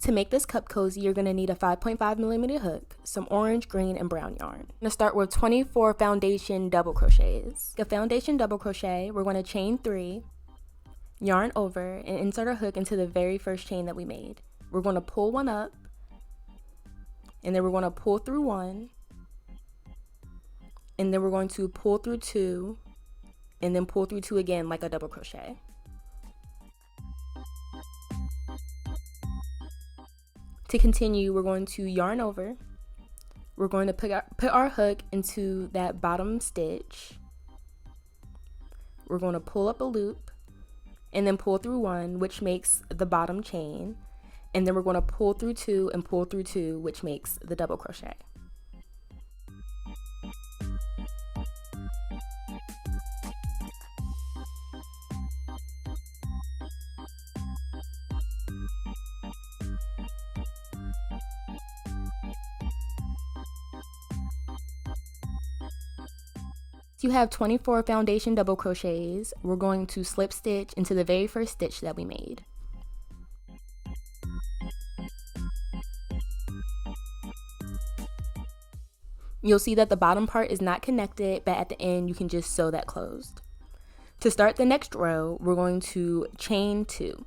To make this cup cozy, you're going to need a 5.5mm hook, some orange, green, and brown yarn. I'm going to start with 24 foundation double crochets. The foundation double crochet, we're going to chain 3, yarn over, and insert our hook into the very first chain that we made. We're going to pull one up, and then we're going to pull through 1, and then we're going to pull through 2, and then pull through 2 again like a double crochet. To continue, we're going to yarn over. We're going to put our hook into that bottom stitch. We're going to pull up a loop and then pull through 1, which makes the bottom chain. And then we're going to pull through 2 and pull through 2, which makes the double crochet. You have 24 foundation double crochets. We're going to slip stitch into the very first stitch that we made. You'll see that the bottom part is not connected, but at the end you can just sew that closed. To start the next row, we're going to chain 2.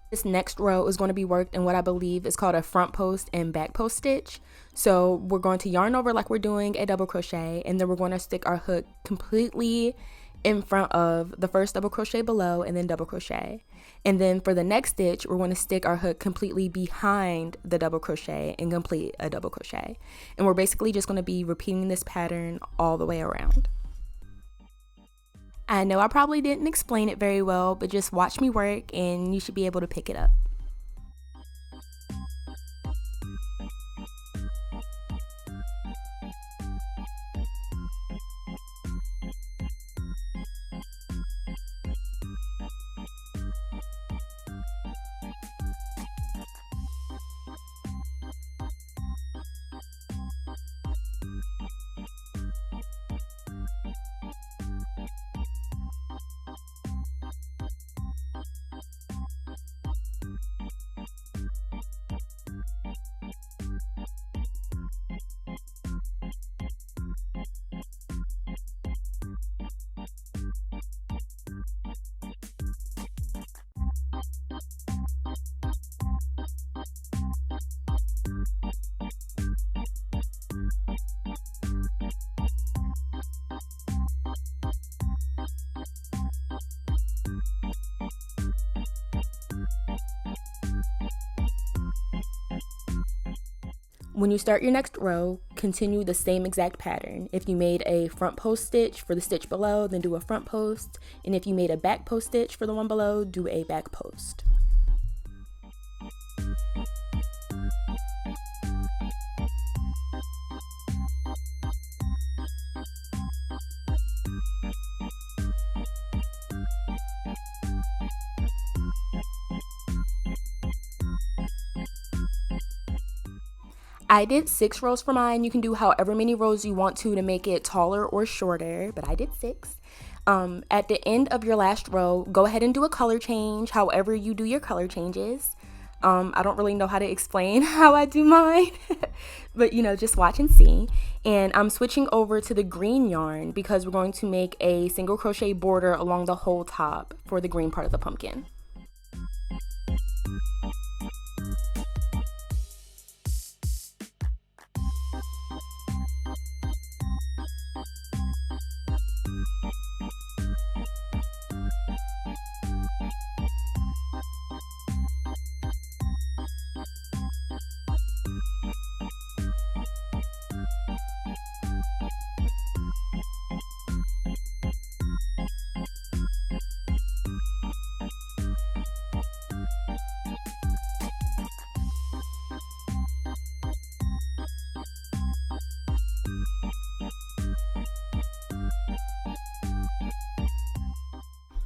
This next row is going to be worked in what I believe is called a front post and back post stitch. So we're going to yarn over like we're doing a double crochet, and then we're going to stick our hook completely in front of the first double crochet below and then double crochet. And then for the next stitch, we're going to stick our hook completely behind the double crochet and complete a double crochet. And we're basically just going to be repeating this pattern all the way around. I know I probably didn't explain it very well, but just watch me work and you should be able to pick it up. When you start your next row, continue the same exact pattern. If you made a front post stitch for the stitch below, then do a front post. And if you made a back post stitch for the one below, do a back post. I did 6 rows for mine. You can do however many rows you want to make it taller or shorter, but I did 6. At the end of your last row, go ahead and do a color change, however you do your color changes. I don't really know how to explain how I do mine, but just watch and see. And I'm switching over to the green yarn because we're going to make a single crochet border along the whole top for the green part of the pumpkin.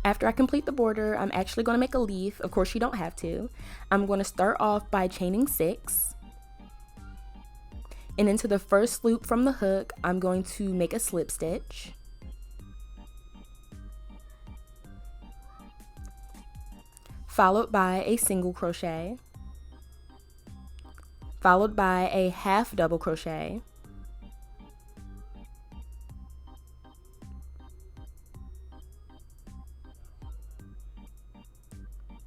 After I complete the border, I'm actually going to make a leaf. Of course, you don't have to. I'm going to start off by chaining 6. And into the first loop from the hook, I'm going to make a slip stitch. Followed by a single crochet. followed by a half double crochet,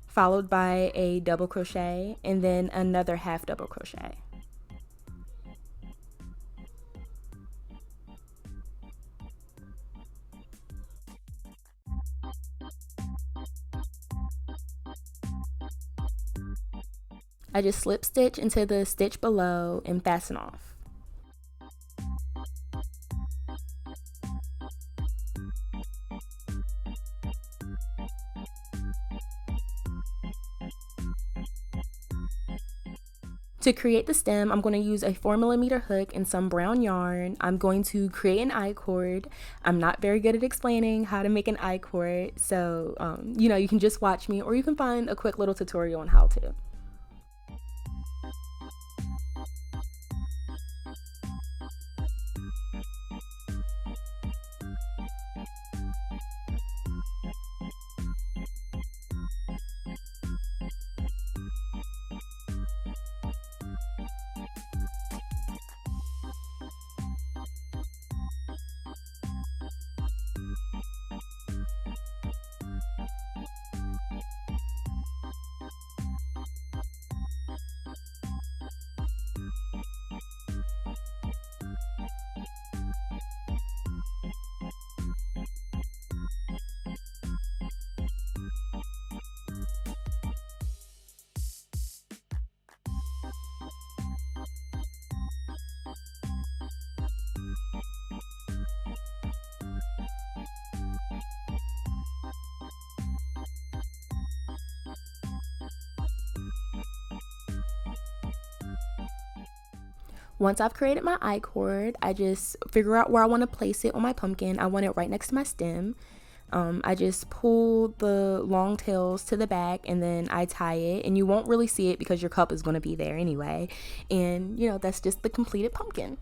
followed by a double crochet, and then another half double crochet. I just slip stitch into the stitch below and fasten off. To create the stem, I'm going to use a 4mm hook and some brown yarn. I'm going to create an I-cord. I'm not very good at explaining how to make an I-cord, so you can just watch me, or you can find a quick little tutorial on how to. Once I've created my I-cord, I just figure out where I want to place it on my pumpkin. I want it right next to my stem. I just pull the long tails to the back and then I tie it, and you won't really see it because your cup is going to be there anyway. And that's just the completed pumpkin.